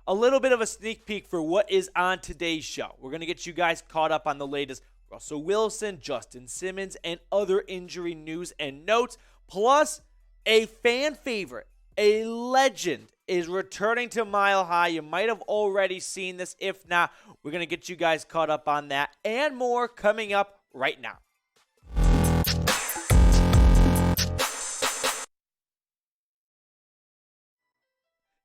a little bit of a sneak peek for what is on today's show. We're going to get you guys caught up on the latest Russell Wilson, Justin Simmons, and other injury news and notes. Plus, a fan favorite, a legend, is returning to Mile High. You might have already seen this. If not, we're going to get you guys caught up on that and more coming up right now.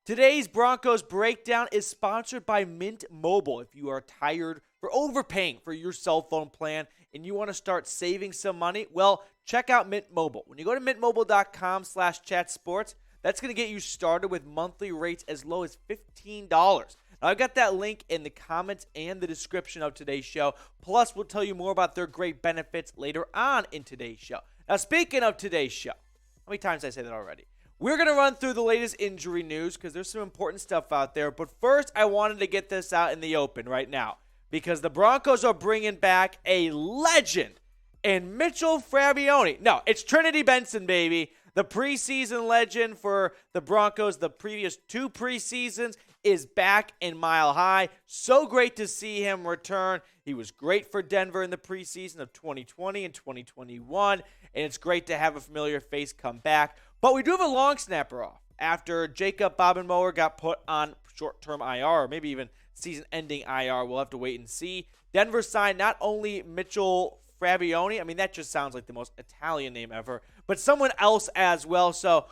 Today's Broncos breakdown is sponsored by Mint Mobile. If you are tired for overpaying for your cell phone plan and you want to start saving some money, well, check out Mint Mobile. When you go to mintmobile.com/chatsports, that's going to get you started with monthly rates as low as $15. Now, I've got that link in the comments and the description of today's show. Plus, we'll tell you more about their great benefits later on in today's show. Now, speaking of today's show, how many times did I say that already? We're going to run through the latest injury news because there's some important stuff out there. But first, I wanted to get this out in the open right now because the Broncos are bringing back a legend in Mitchell Fravioni. No, it's Trinity Benson, baby. The preseason legend for the Broncos, the previous 2 preseasons, is back in Mile High. So great to see him return. He was great for Denver in the preseason of 2020 and 2021, and it's great to have a familiar face come back. But we do have a long snapper off after Jacob Bobenmower got put on short-term IR, or maybe even season-ending IR. We'll have to wait and see. Denver signed not only Mitchell Fravioni, I mean, that just sounds like the most Italian name ever, but someone else as well. So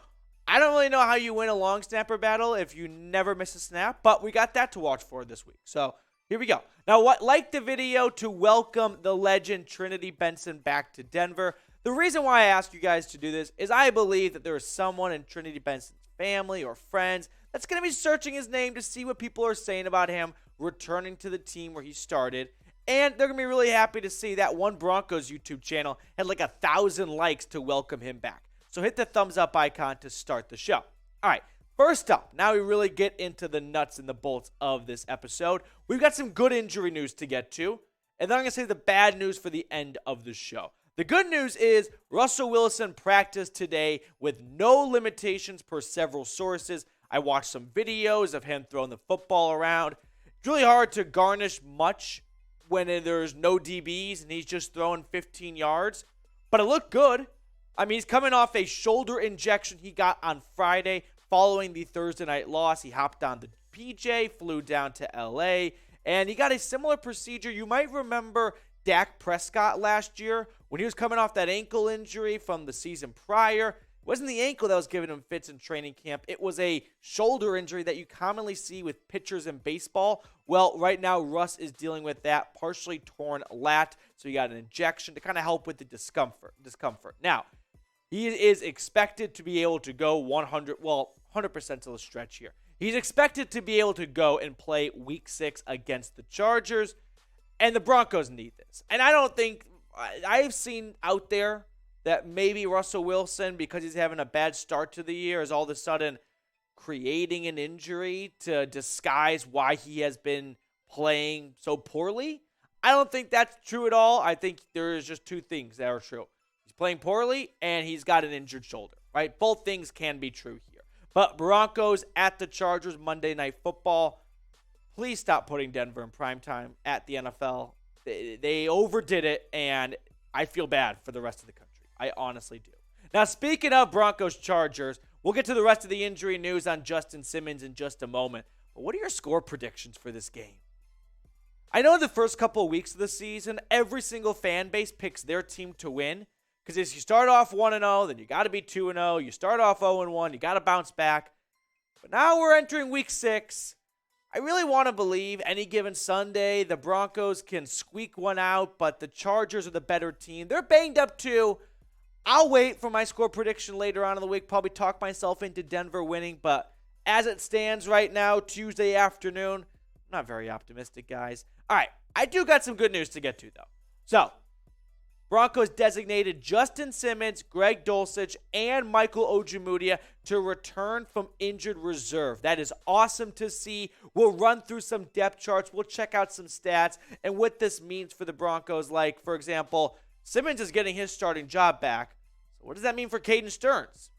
I don't really know how you win a long snapper battle if you never miss a snap, but we got that to watch for this week. So here we go. Now, like the video to welcome the legend Trinity Benson back to Denver. The reason why I ask you guys to do this is I believe that there is someone in Trinity Benson's family or friends that's going to be searching his name to see what people are saying about him returning to the team where he started. And they're going to be really happy to see that one Broncos YouTube channel had like 1,000 likes to welcome him back. So hit the thumbs up icon to start the show. All right, first up, now we really get into the nuts and the bolts of this episode. We've got some good injury news to get to, and then I'm going to say the bad news for the end of the show. The good news is Russell Wilson practiced today with no limitations per several sources. I watched some videos of him throwing the football around. It's really hard to garnish much when there's no DBs and he's just throwing 15 yards. But it looked good. I mean, he's coming off a shoulder injection he got on Friday following the Thursday night loss. He hopped on the PJ, flew down to LA, and he got a similar procedure. You might remember Dak Prescott last year when he was coming off that ankle injury from the season prior. It wasn't the ankle that was giving him fits in training camp. It was a shoulder injury that you commonly see with pitchers in baseball. Well, right now, Russ is dealing with that partially torn lat, so he got an injection to kind of help with the discomfort. Now, he is expected to be able to go 100% to the stretch here. He's expected to be able to go and play Week 6 against the Chargers, and the Broncos need this. And I don't think I've seen out there that maybe Russell Wilson, because he's having a bad start to the year, is all of a sudden creating an injury to disguise why he has been playing so poorly. I don't think that's true at all. I think there's just 2 things that are true. He's playing poorly, and he's got an injured shoulder, right? Both things can be true here. But Broncos at the Chargers, Monday Night Football. Please stop putting Denver in primetime at the NFL. They overdid it, and I feel bad for the rest of the country. I honestly do. Now, speaking of Broncos-Chargers, we'll get to the rest of the injury news on Justin Simmons in just a moment. But what are your score predictions for this game? I know the first couple of weeks of the season, every single fan base picks their team to win. Because if you start off 1-0, then you got to be 2-0. You start off 0-1, you got to bounce back. But now we're entering Week 6. I really want to believe any given Sunday the Broncos can squeak one out, but the Chargers are the better team. They're banged up too. I'll wait for my score prediction later on in the week, probably talk myself into Denver winning, but as it stands right now, Tuesday afternoon, I'm not very optimistic, guys. All right, I do got some good news to get to, though. So, Broncos designated Justin Simmons, Greg Dulcich, and Michael Ojeumudia to return from injured reserve. That is awesome to see. We'll run through some depth charts. We'll check out some stats and what this means for the Broncos. Like, for example, Simmons is getting his starting job back. So what does that mean for Caden Stearns?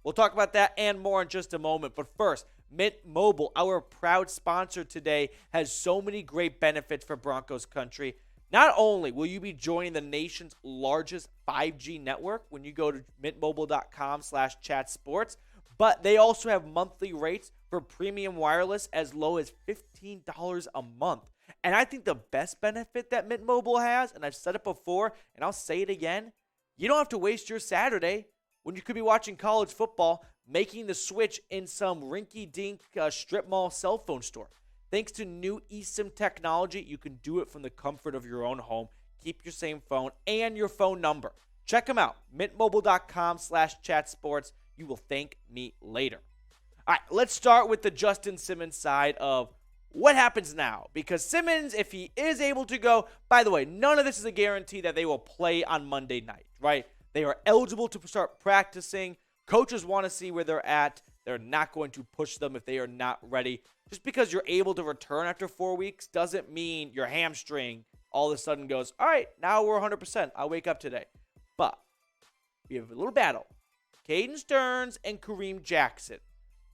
We'll talk about that and more in just a moment. But first, Mint Mobile, our proud sponsor today, has so many great benefits for Broncos country. Not only will you be joining the nation's largest 5G network when you go to mintmobile.com/chatsports, but they also have monthly rates for premium wireless as low as $15 a month. And I think the best benefit that Mint Mobile has, and I've said it before, and I'll say it again, you don't have to waste your Saturday when you could be watching college football, making the switch in some rinky-dink strip mall cell phone store. Thanks to new eSIM technology, you can do it from the comfort of your own home. Keep your same phone and your phone number. Check them out, mintmobile.com/chatsports. You will thank me later. All right, let's start with the Justin Simmons side of what happens now. Because Simmons, if he is able to go, by the way, none of this is a guarantee that they will play on Monday night, right? They are eligible to start practicing. Coaches want to see where they're at. They're not going to push them if they are not ready. Just because you're able to return after 4 weeks doesn't mean your hamstring all of a sudden goes, all right, now we're 100%. I'll wake up today. But we have a little battle. Caden Sterns and Kareem Jackson.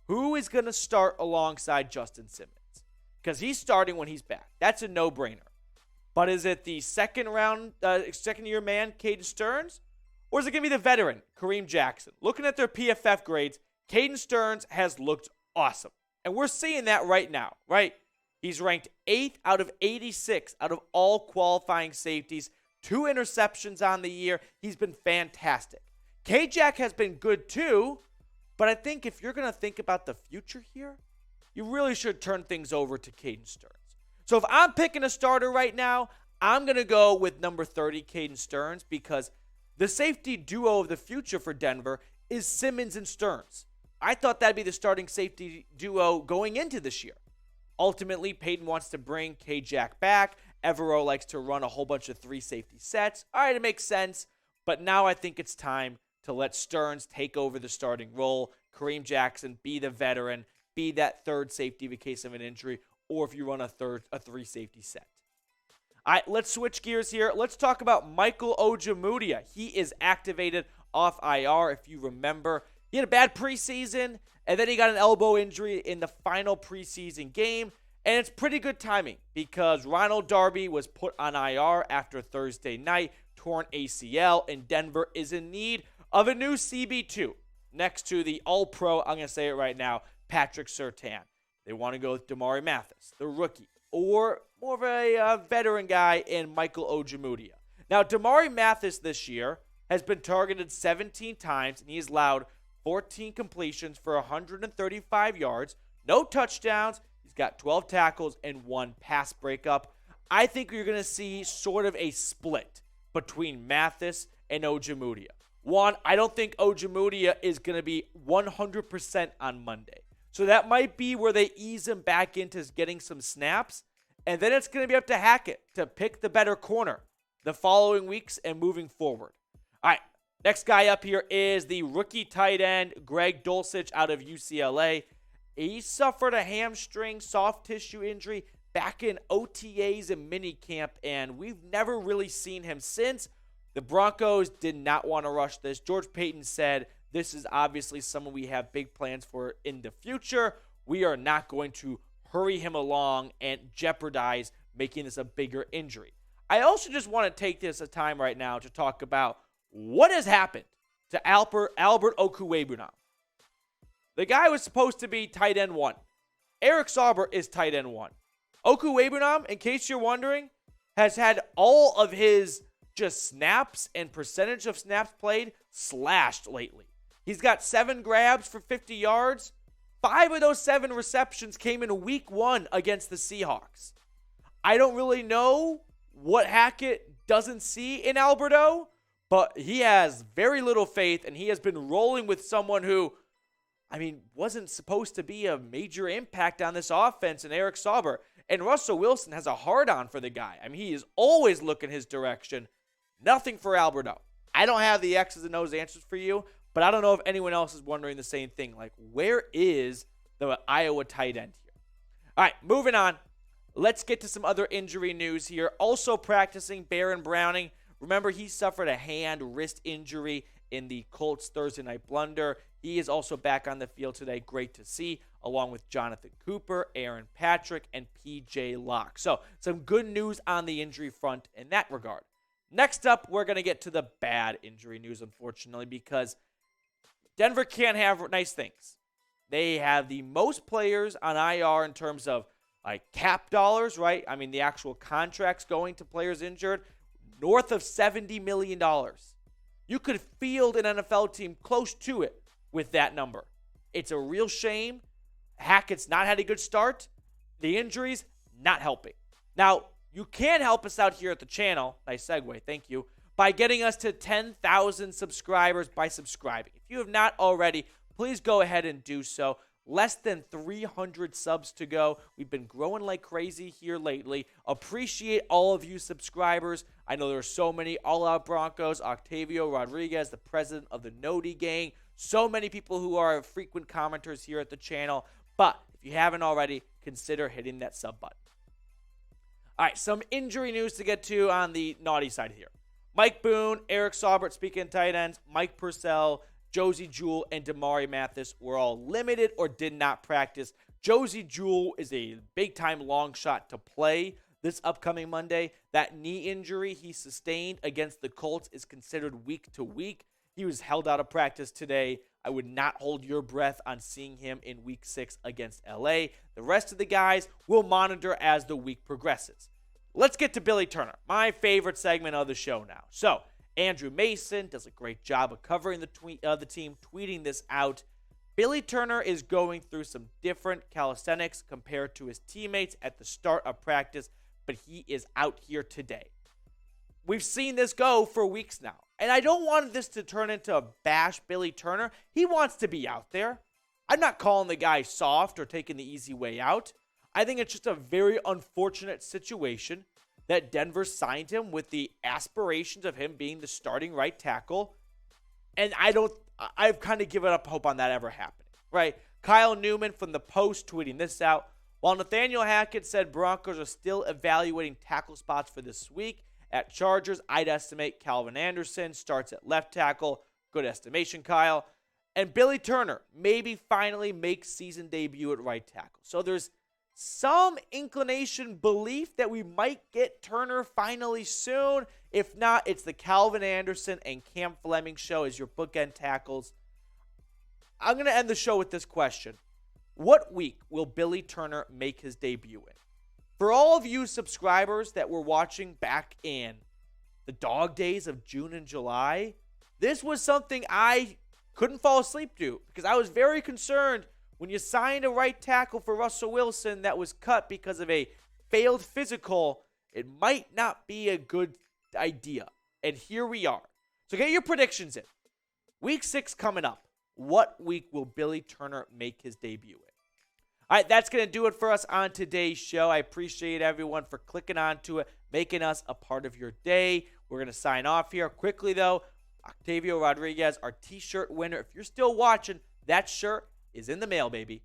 Who is going to start alongside Justin Simmons? Because he's starting when he's back. That's a no-brainer. But is it the second-year man, Caden Sterns? Or is it going to be the veteran, Kareem Jackson? Looking at their PFF grades, Caden Sterns has looked awesome. And we're seeing that right now, right? He's ranked 8th out of 86 out of all qualifying safeties. 2 interceptions on the year. He's been fantastic. K-Jack has been good too, but I think if you're going to think about the future here, you really should turn things over to Caden Sterns. So if I'm picking a starter right now, I'm going to go with number 30, Caden Sterns, because the safety duo of the future for Denver is Simmons and Sterns. I thought that'd be the starting safety duo going into this year. Ultimately, Peyton wants to bring K-Jack back. Evero likes to run a whole bunch of 3 safety sets. All right, it makes sense. But now I think it's time to let Sterns take over the starting role. Kareem Jackson be the veteran, be that third safety in case of an injury, or if you run a 3 safety set. All right, let's switch gears here. Let's talk about Michael Ojeumudia. He is activated off IR, if you remember. He had a bad preseason, and then he got an elbow injury in the final preseason game. And it's pretty good timing because Ronald Darby was put on IR after Thursday night, torn ACL, and Denver is in need of a new CB2 next to the All-Pro, I'm going to say it right now, Patrick Surtain. They want to go with Damarri Mathis, the rookie, or more of a veteran guy in Michael Ojeumudia. Now, Damarri Mathis this year has been targeted 17 times, and he has allowed 14 completions for 135 yards, no touchdowns. He's got 12 tackles and 1 pass breakup. I think you're going to see sort of a split between Mathis and Ojeumudia. One, I don't think Ojeumudia is going to be 100% on Monday. So that might be where they ease him back into getting some snaps. And then it's going to be up to Hackett to pick the better corner the following weeks and moving forward. All right, next guy up here is the rookie tight end, Greg Dulcich out of UCLA. He suffered a hamstring soft tissue injury back in OTAs and minicamp, and we've never really seen him since. The Broncos did not want to rush this. George Paton said, this is obviously someone we have big plans for in the future. We are not going to hurry him along and jeopardize making this a bigger injury. I also just want to take this a time right now to talk about what has happened to Albert Ojeumudia. The guy was supposed to be tight end 1. Eric Saubert is tight end 1. Ojeumudia, in case you're wondering, has had all of his just snaps and percentage of snaps played slashed lately. He's got 7 grabs for 50 yards. 5 of those 7 receptions came in week 1 against the Seahawks. I don't really know what Hackett doesn't see in Alberto, but he has very little faith, and he has been rolling with someone who, wasn't supposed to be a major impact on this offense in Eric Saubert. And Russell Wilson has a hard-on for the guy. He is always looking his direction. Nothing for Alberto. I don't have the X's and O's answers for you, but I don't know if anyone else is wondering the same thing. Like, where is the Iowa tight end here? All right, moving on. Let's get to some other injury news here. Also practicing, Baron Browning. Remember, he suffered a hand-wrist injury in the Colts Thursday night blunder. He is also back on the field today. Great to see, along with Jonathon Cooper, Aaron Patrick, and PJ Locke. So some good news on the injury front in that regard. Next up, we're going to get to the bad injury news, unfortunately, because Denver can't have nice things. They have the most players on IR in terms of cap dollars, right? I mean, the actual contracts going to players injured, north of $70 million. You could field an NFL team close to it with that number. It's a real shame. Hackett's not had a good start. The injuries, not helping. Now, you can help us out here at the channel, nice segue, thank you, by getting us to 10,000 subscribers by subscribing. If you have not already, please go ahead and do so. Less than 300 subs to go. We've been growing like crazy here lately. Appreciate all of you subscribers. I know there are so many. All Out Broncos, Octavio Rodriguez, the president of the Noti Gang. So many people who are frequent commenters here at the channel. But if you haven't already, consider hitting that sub button. All right, some injury news to get to on the naughty side here. Mike Boone, Eric Saubert, speaking tight ends, Mike Purcell, Josey Jewell, and Damarri Mathis were all limited or did not practice. Josey Jewell is a big-time long shot to play this upcoming Monday. That knee injury he sustained against the Colts is considered week to week. He was held out of practice today. I would not hold your breath on seeing him in Week 6 against LA. The rest of the guys will monitor as the week progresses. Let's get to Billy Turner, my favorite segment of the show now. So, Andrew Mason does a great job of covering the team, tweeting this out. Billy Turner is going through some different calisthenics compared to his teammates at the start of practice, but he is out here today. We've seen this go for weeks now. And I don't want this to turn into a bash Billy Turner. He wants to be out there. I'm not calling the guy soft or taking the easy way out. I think it's just a very unfortunate situation that Denver signed him with the aspirations of him being the starting right tackle. And I've kind of given up hope on that ever happening, right? Kyle Newman from the Post tweeting this out. While Nathaniel Hackett said Broncos are still evaluating tackle spots for this week, at Chargers, I'd estimate Calvin Anderson starts at left tackle. Good estimation, Kyle. And Billy Turner maybe finally makes season debut at right tackle. So there's some inclination, belief that we might get Turner finally soon. If not, it's the Calvin Anderson and Cam Fleming show as your bookend tackles. I'm going to end the show with this question. What week will Billy Turner make his debut in? For all of you subscribers that were watching back in the dog days of June and July, this was something I couldn't fall asleep to because I was very concerned when you signed a right tackle for Russell Wilson that was cut because of a failed physical. It might not be a good idea. And here we are. So get your predictions in. Week 6 coming up. What week will Billy Turner make his debut in? All right, that's going to do it for us on today's show. I appreciate everyone for clicking on to it, making us a part of your day. We're going to sign off here. Quickly, though, Octavio Rodriguez, our T-shirt winner. If you're still watching, that shirt is in the mail, baby.